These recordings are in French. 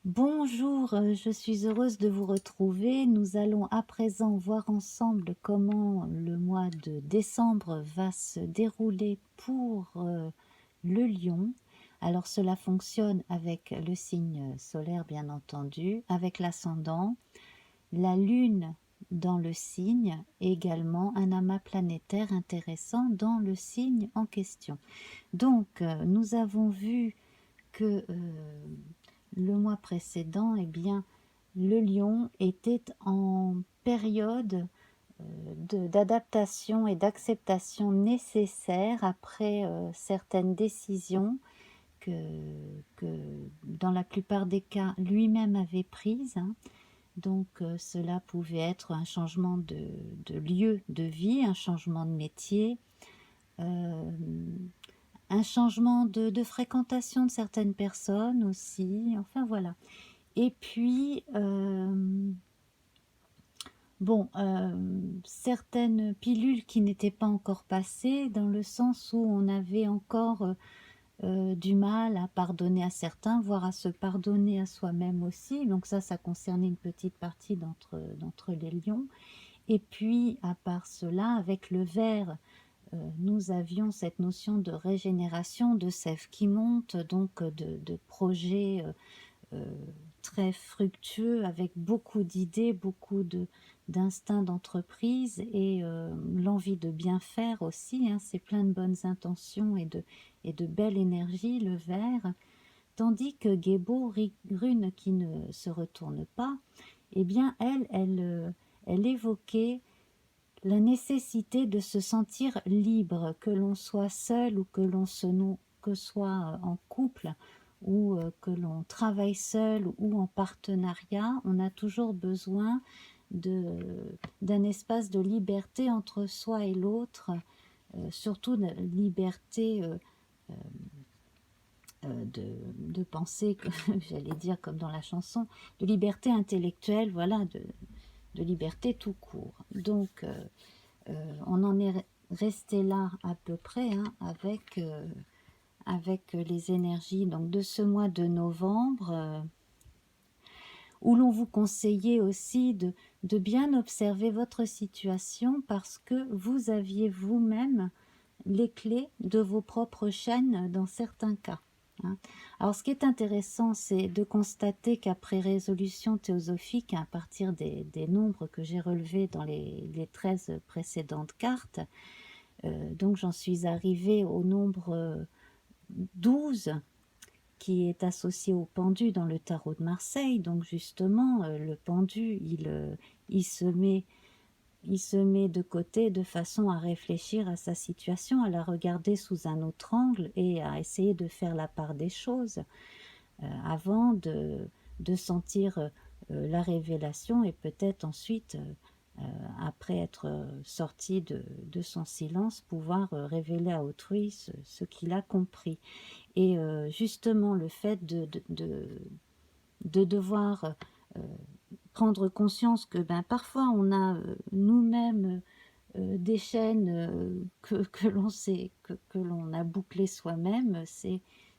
Bonjour, je suis heureuse de vous retrouver. Nous allons à présent voir ensemble comment le mois de décembre va se dérouler pour le lion. Alors cela fonctionne avec le signe solaire bien entendu, avec l'ascendant, la lune dans le signe et également un amas planétaire intéressant dans le signe en question. Donc nous avons vu que le mois précédent, eh bien, le lion était en période d'adaptation et d'acceptation nécessaire après certaines décisions que, que, dans la plupart des cas, lui-même avait prises, hein. Donc cela pouvait être un changement de lieu de vie, un changement de métier, euh, un changement de fréquentation de certaines personnes aussi, enfin voilà. Et puis, bon, certaines pilules qui n'étaient pas encore passées, dans le sens où on avait encore du mal à pardonner à certains, voire à se pardonner à soi-même aussi. Donc ça concernait une petite partie d'entre les lions. Et puis, à part cela, avec le verre, nous avions cette notion de régénération, de sève qui monte, donc de projets euh, très fructueux, avec beaucoup d'idées, beaucoup d'instinct d'entreprise et l'envie de bien faire aussi, hein. C'est plein de bonnes intentions et de belle énergie, le verre. Tandis que Gébo, rune qui ne se retourne pas, eh bien elle évoquait la nécessité de se sentir libre, que l'on soit seul ou que soit en couple ou que l'on travaille seul ou en partenariat, on a toujours besoin d'un espace de liberté entre soi et l'autre, surtout de liberté de penser, j'allais dire comme dans la chanson, de liberté intellectuelle, voilà, de liberté tout court. Donc, on en est resté là à peu près, hein, avec les énergies donc, de ce mois de novembre, où l'on vous conseillait aussi de bien observer votre situation parce que vous aviez vous-même les clés de vos propres chaînes dans certains cas, hein. Alors ce qui est intéressant, c'est de constater qu'après résolution théosophique, à partir des nombres que j'ai relevés dans les 13 précédentes cartes, donc j'en suis arrivée au nombre 12 qui est associé au pendu dans le tarot de Marseille. Donc justement, le pendu, il se met de côté de façon à réfléchir à sa situation, à la regarder sous un autre angle et à essayer de faire la part des choses avant de sentir la révélation et peut-être ensuite, après être sorti de son silence, pouvoir révéler à autrui ce qu'il a compris. Et justement, le fait de devoir prendre conscience que parfois on a nous-mêmes des chaînes que l'on sait, que l'on a bouclées soi-même,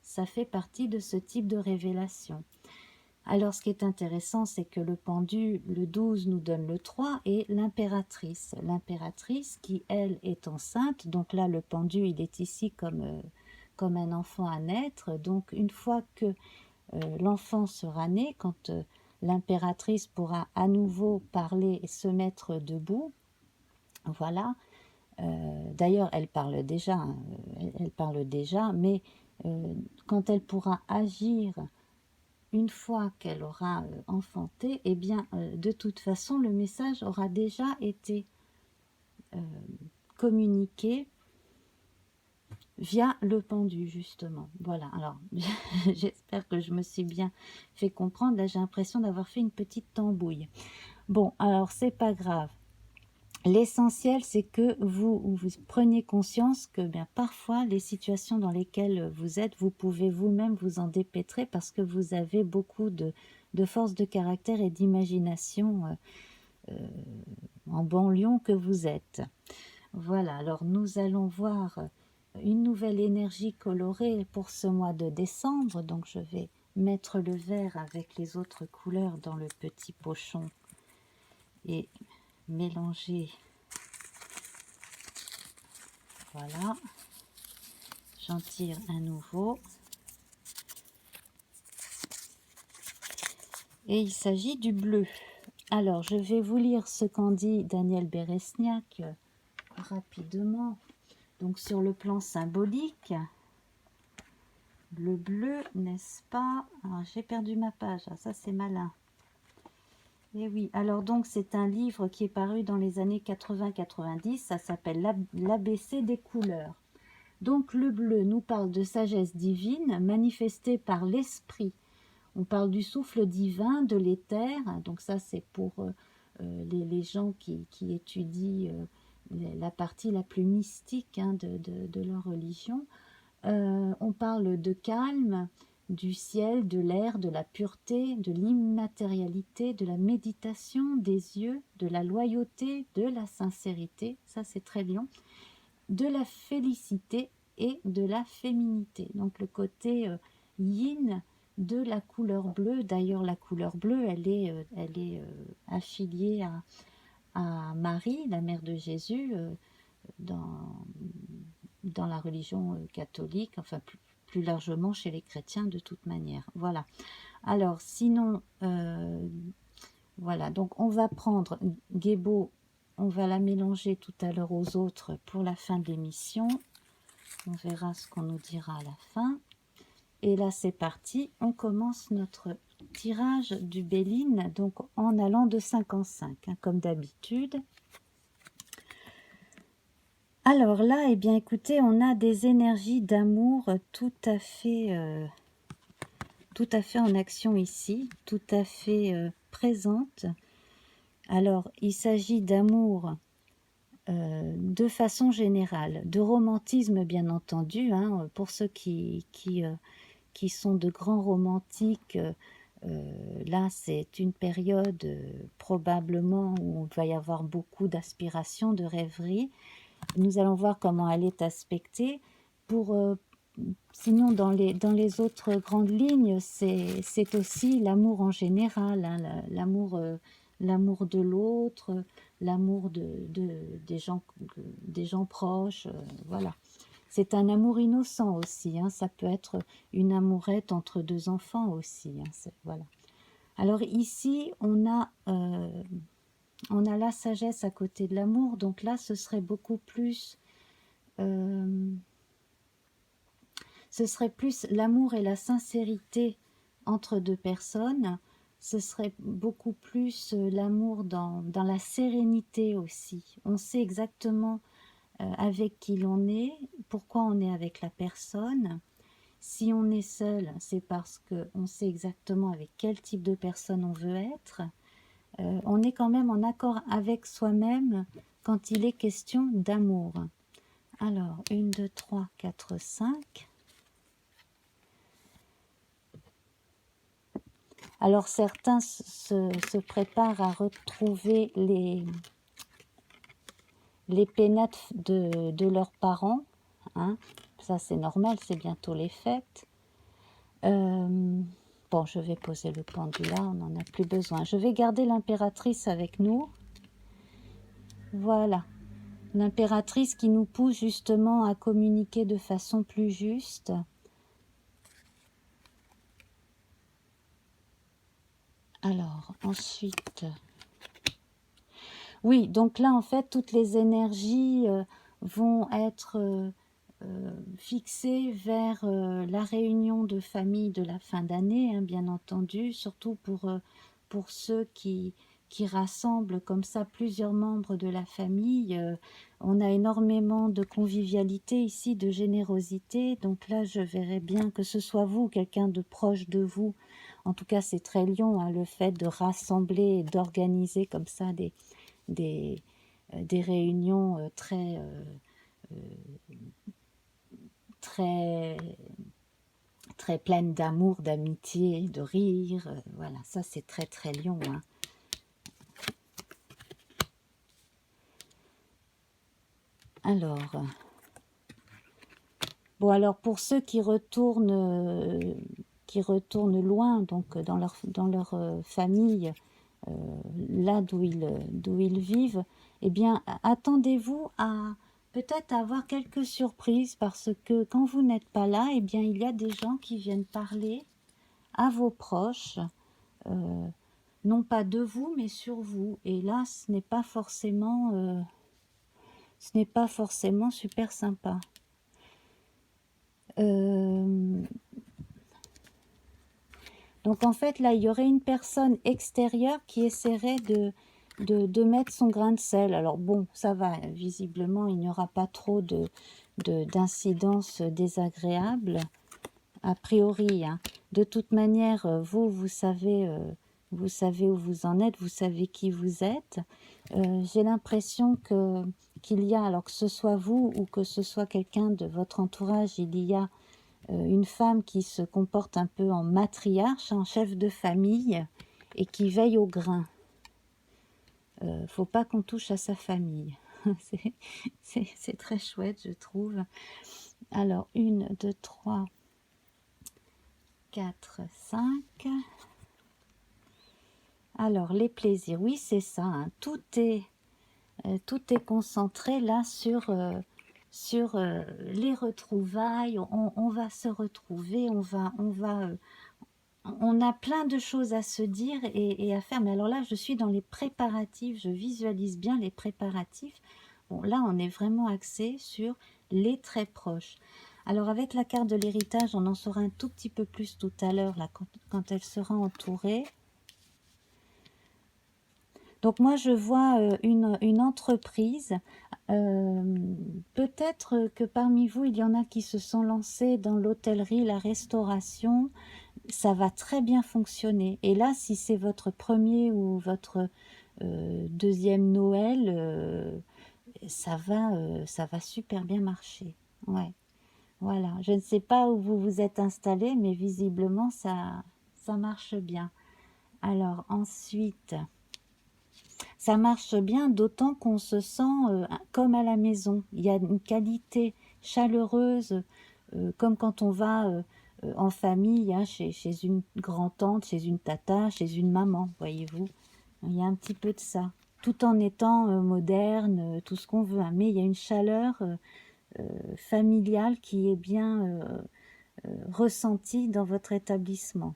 ça fait partie de ce type de révélation. Alors ce qui est intéressant, c'est que le pendu, le 12 nous donne le 3 et l'impératrice. L'impératrice qui, elle, est enceinte. Donc là, le pendu, il est ici comme un enfant à naître. Donc une fois que l'enfant sera né, quand l'impératrice pourra à nouveau parler et se mettre debout, voilà. D'ailleurs, elle parle déjà, hein, elle parle déjà, mais quand elle pourra agir une fois qu'elle aura enfanté, eh bien, de toute façon, le message aura déjà été euh, communiqué via le pendu, justement. Voilà, alors, j'espère que je me suis bien fait comprendre. Là, j'ai l'impression d'avoir fait une petite tambouille. Bon, alors, c'est pas grave. L'essentiel, c'est que vous preniez conscience que bien parfois, les situations dans lesquelles vous êtes, vous pouvez vous-même vous en dépêtrer parce que vous avez beaucoup de force de caractère et d'imagination en bon lion que vous êtes. Voilà, alors nous allons voir une nouvelle énergie colorée pour ce mois de décembre. Donc je vais mettre le vert avec les autres couleurs dans le petit pochon et mélanger. Voilà, j'en tire un nouveau. Et il s'agit du bleu. Alors, je vais vous lire ce qu'en dit Daniel Béresniak rapidement. Donc, sur le plan symbolique, le bleu, n'est-ce pas? Alors, j'ai perdu ma page, ça c'est malin. Et oui, alors donc c'est un livre qui est paru dans les années 80-90, ça s'appelle l'ABC des couleurs. Donc le bleu nous parle de sagesse divine manifestée par l'esprit. On parle du souffle divin, de l'éther, donc ça c'est pour les gens qui étudient la partie la plus mystique de leur religion. On parle de calme, du ciel, de l'air, de la pureté, de l'immatérialité, de la méditation, des yeux, de la loyauté, de la sincérité, ça c'est très lion, de la félicité et de la féminité. Donc le côté yin de la couleur bleue. D'ailleurs la couleur bleue, elle est affiliée à Marie, la mère de Jésus, dans la religion catholique, enfin plus largement chez les chrétiens de toute manière. Voilà. Alors sinon, voilà, donc on va prendre Gébo, on va la mélanger tout à l'heure aux autres pour la fin de l'émission. On verra ce qu'on nous dira à la fin. Et là c'est parti, on commence notre tirage du Béline, donc en allant de 5 en 5, comme d'habitude. Alors là, eh bien écoutez, on a des énergies d'amour tout à fait en action ici, tout à fait présentes. Alors, il s'agit d'amour de façon générale, de romantisme bien entendu, pour ceux qui sont de grands romantiques. Là, c'est une période probablement où il va y avoir beaucoup d'aspirations, de rêveries. Nous allons voir comment elle est aspectée. Sinon, dans les autres grandes lignes, c'est aussi l'amour en général, l'amour de l'autre, l'amour des gens proches, voilà. C'est un amour innocent aussi, ça peut être une amourette entre deux enfants aussi, voilà. Alors ici, on a la sagesse à côté de l'amour, donc là, ce serait beaucoup plus... ce serait plus l'amour et la sincérité entre deux personnes, ce serait beaucoup plus l'amour dans la sérénité aussi. On sait exactement avec qui l'on est, pourquoi on est avec la personne. Si on est seul, c'est parce qu'on sait exactement avec quel type de personne on veut être. On est quand même en accord avec soi-même quand il est question d'amour. Alors, 1, 2, 3, 4, 5... Alors certains se préparent à retrouver les pénates de leurs parents. Ça c'est normal, c'est bientôt les fêtes. Bon, je vais poser le pendu là, on n'en a plus besoin. Je vais garder l'impératrice avec nous. Voilà. L'impératrice qui nous pousse justement à communiquer de façon plus juste. Alors, ensuite... Oui, donc là, en fait, toutes les énergies vont être fixées vers la réunion de famille de la fin d'année, bien entendu, surtout pour ceux qui rassemblent comme ça plusieurs membres de la famille. On a énormément de convivialité ici, de générosité, donc là, je verrais bien que ce soit vous, quelqu'un de proche de vous. En tout cas, c'est très lion, le fait de rassembler et d'organiser comme ça des réunions très pleines d'amour, d'amitié, de rire. Voilà, ça c'est très très lion. Alors, bon, alors pour ceux qui retournent qui retournent loin, donc dans leur famille, là d'où ils vivent, eh bien, attendez-vous à peut-être avoir quelques surprises parce que quand vous n'êtes pas là, eh bien, il y a des gens qui viennent parler à vos proches, euh, non pas de vous, mais sur vous. Et là, ce n'est pas forcément super sympa. Donc en fait, là, il y aurait une personne extérieure qui essaierait de mettre son grain de sel. Alors bon, ça va, visiblement, il n'y aura pas trop d'incidences désagréables, a priori, hein. De toute manière, vous savez où vous en êtes, vous savez qui vous êtes. J'ai l'impression qu'il y a, alors que ce soit vous ou que ce soit quelqu'un de votre entourage, il y a une femme qui se comporte un peu en matriarche, en chef de famille, et qui veille au grain. Faut pas qu'on touche à sa famille. C'est très chouette, je trouve. Alors, 1, 2, 3, 4, 5. Alors, les plaisirs, oui, c'est ça, hein. Tout est concentré là sur les retrouvailles. On va se retrouver, on a plein de choses à se dire et à faire. Mais alors là, je suis dans les préparatifs, je visualise bien les préparatifs. Bon, là, on est vraiment axé sur les très proches. Alors, avec la carte de l'héritage, on en saura un tout petit peu plus tout à l'heure, là, quand elle sera entourée. Donc moi, je vois une entreprise. Peut-être que parmi vous, il y en a qui se sont lancés dans l'hôtellerie, la restauration. Ça va très bien fonctionner. Et là, si c'est votre premier ou votre deuxième Noël, ça va super bien marcher. Ouais, voilà. Je ne sais pas où vous vous êtes installé, mais visiblement, ça marche bien. Alors ensuite... Ça marche bien, d'autant qu'on se sent comme à la maison. Il y a une qualité chaleureuse, comme quand on va en famille, hein, chez une grand-tante, chez une tata, chez une maman, voyez-vous. Il y a un petit peu de ça, tout en étant moderne, tout ce qu'on veut, hein. Mais il y a une chaleur familiale qui est bien ressentie dans votre établissement.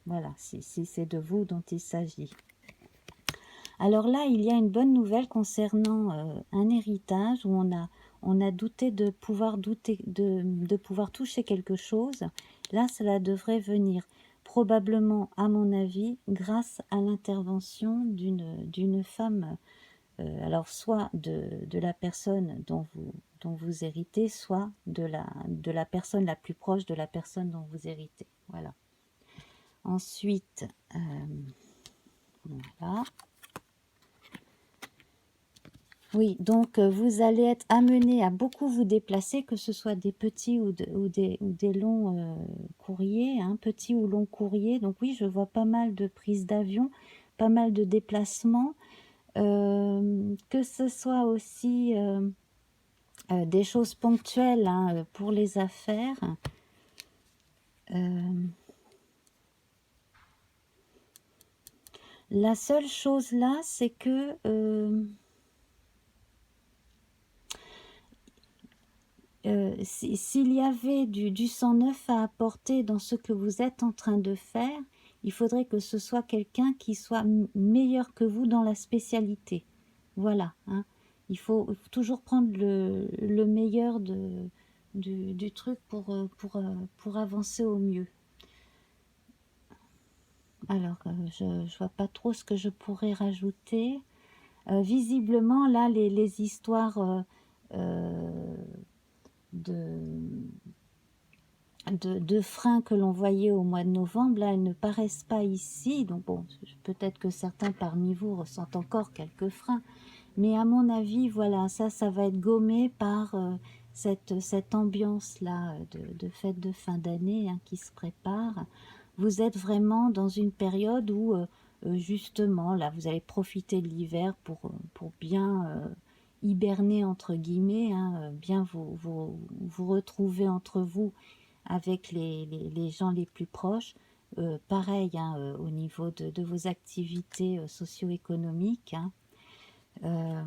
Voilà, si c'est de vous dont il s'agit. Alors là, il y a une bonne nouvelle concernant un héritage où on a douté de pouvoir toucher quelque chose. Là, cela devrait venir probablement, à mon avis, grâce à l'intervention d'une femme, alors soit de la personne dont vous héritez, soit de la personne la plus proche de la personne dont vous héritez. Voilà. Ensuite, voilà. Oui, donc vous allez être amené à beaucoup vous déplacer, que ce soit des petits ou des longs courriers, hein, petits ou longs courriers. Donc oui, je vois pas mal de prises d'avion, pas mal de déplacements, que ce soit aussi des choses ponctuelles, hein, pour les affaires. La seule chose là, c'est que... s'il y avait du sang neuf à apporter dans ce que vous êtes en train de faire, il faudrait que ce soit quelqu'un qui soit meilleur que vous dans la spécialité. Voilà, hein. Il faut toujours prendre le meilleur du truc pour avancer au mieux. Alors, je ne vois pas trop ce que je pourrais rajouter. Visiblement, là, les histoires... de freins que l'on voyait au mois de novembre, là, elles ne paraissent pas ici. Donc bon, peut-être que certains parmi vous ressentent encore quelques freins. Mais à mon avis, voilà, ça va être gommé par cette ambiance-là de fête de fin d'année, hein, qui se prépare. Vous êtes vraiment dans une période où, justement, là, vous allez profiter de l'hiver pour bien... hiberner entre guillemets, hein, bien vous retrouver entre vous avec les gens les plus proches. Pareil, hein, au niveau de vos activités socio-économiques. Hein.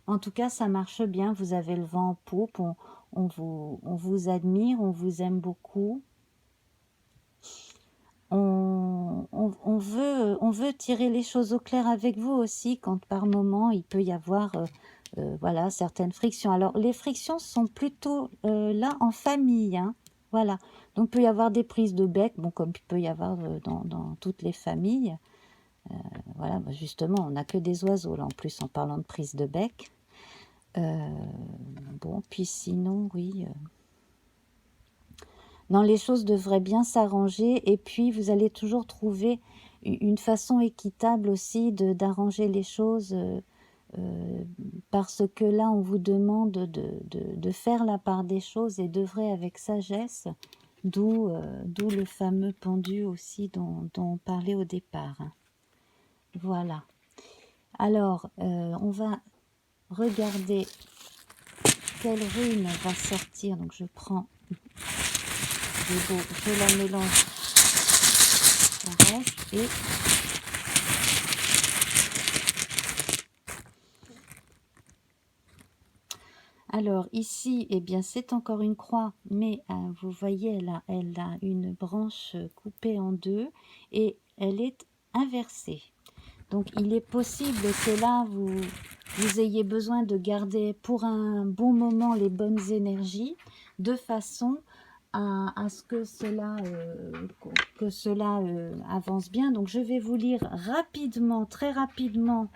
En tout cas, ça marche bien, vous avez le vent en poupe, on vous admire, on vous aime beaucoup. On veut tirer les choses au clair avec vous aussi, quand par moment il peut y avoir voilà, certaines frictions. Alors, les frictions sont plutôt là en famille, hein, voilà. Donc, il peut y avoir des prises de bec, bon, comme il peut y avoir dans toutes les familles. Voilà, bah, justement, on n'a que des oiseaux, là, en plus, en parlant de prise de bec. Bon, puis sinon, oui... Non, les choses devraient bien s'arranger et puis vous allez toujours trouver une façon équitable aussi d'arranger les choses parce que là, on vous demande de faire la part des choses et d'œuvrer avec sagesse, d'où le fameux pendu aussi dont on parlait au départ. Voilà. Alors, on va regarder quelle rune va sortir. Donc, je prends... Je la mélange et alors ici, eh bien c'est encore une croix, mais vous voyez, elle a une branche coupée en deux et elle est inversée. Donc il est possible que là, vous ayez besoin de garder pour un bon moment les bonnes énergies de façon à ce que cela avance bien. Donc je vais vous lire rapidement, très rapidement,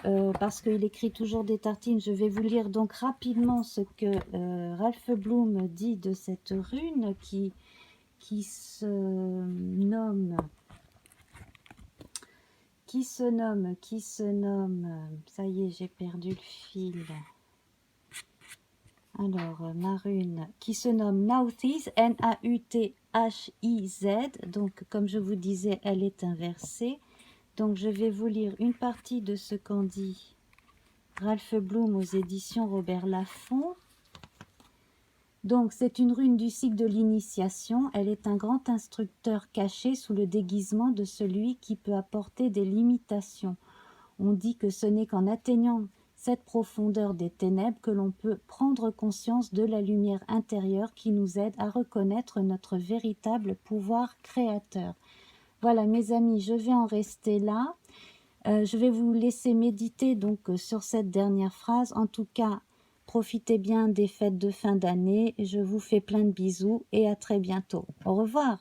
parce qu'il écrit toujours des tartines. Je vais vous lire donc rapidement ce que Ralph Bloom dit de cette rune qui se nomme, ça y est, j'ai perdu le fil. Alors, ma rune qui se nomme Nauthiz, N-A-U-T-H-I-Z. Donc, comme je vous disais, elle est inversée. Donc, je vais vous lire une partie de ce qu'en dit Ralph Bloom aux éditions Robert Laffont. Donc, c'est une rune du cycle de l'initiation. Elle est un grand instructeur caché sous le déguisement de celui qui peut apporter des limitations. On dit que ce n'est qu'en atteignant cette profondeur des ténèbres que l'on peut prendre conscience de la lumière intérieure qui nous aide à reconnaître notre véritable pouvoir créateur. Voilà mes amis, je vais en rester là. Je vais vous laisser méditer donc sur cette dernière phrase. En tout cas, profitez bien des fêtes de fin d'année. Je vous fais plein de bisous et à très bientôt. Au revoir.